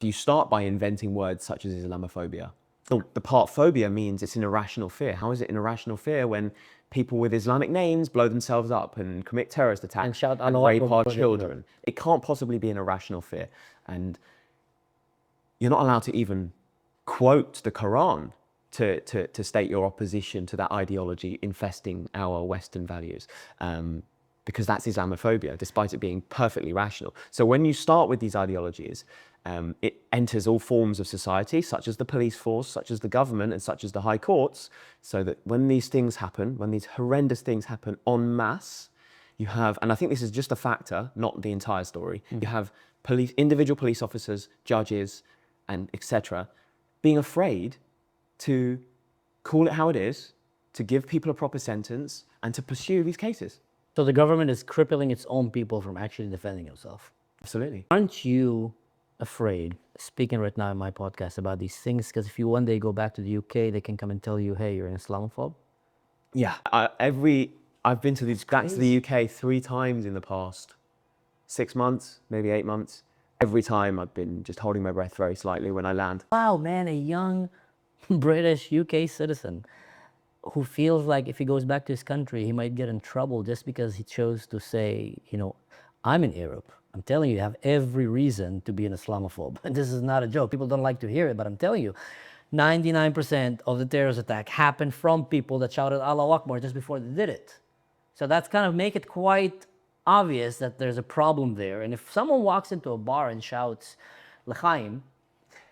You start by inventing words such as Islamophobia. The part phobia means it's an irrational fear. How is it an irrational fear when people with Islamic names blow themselves up and commit terrorist attacks And shout and Allah rape Akbar our before they children? It can't possibly be an irrational fear. And you're not allowed to even quote the Quran to state your opposition to that ideology infesting our Western values. Because that's Islamophobia, despite it being perfectly rational. So when you start with these ideologies, it enters all forms of society, such as the police force, such as the government, and such as the high courts, so that when these things happen, when these horrendous things happen en masse, you have, and I think this is just a factor, not the entire story, you have individual police officers, judges, and etc., being afraid to call it how it is, to give people a proper sentence, and to pursue these cases. So the government is crippling its own people from actually defending itself. Absolutely. Aren't you afraid, speaking right now in my podcast about these things, because if you one day go back to the UK, they can come and tell you, hey, you're an Islamophobe? Yeah, I've been to back to the UK 3 times in the past 6 months, maybe 8 months. Every time I've been just holding my breath very slightly when I land. Wow, man, a young British UK citizen who feels like if he goes back to his country, he might get in trouble just because he chose to say, you know, I'm an Arab. I'm telling you, you have every reason to be an Islamophobe. And this is not a joke. People don't like to hear it, but I'm telling you, 99% of the terrorist attack happened from people that shouted Allahu Akbar just before they did it. So that's kind of make it quite obvious that there's a problem there. And if someone walks into a bar and shouts L'chaim,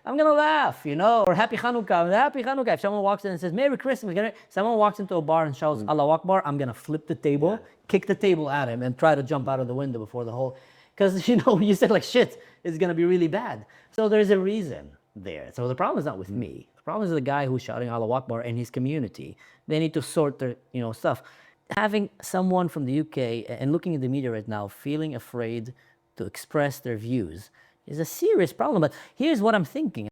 I'm gonna laugh, you know, or Happy Hanukkah, Happy Hanukkah. If someone walks in and says Merry Christmas, someone walks into a bar and shouts Allahu Akbar, I'm gonna flip the table, kick the table at him, and try to jump out of the window before the whole, because you know, you said like shit, it's gonna be really bad. So there's a reason there. So the problem is not with me. The problem is the guy who's shouting Allahu Akbar and his community. They need to sort their, you know, stuff. Having someone from the UK and looking at the media right now, feeling afraid to express their views is a serious problem. But here's what I'm thinking.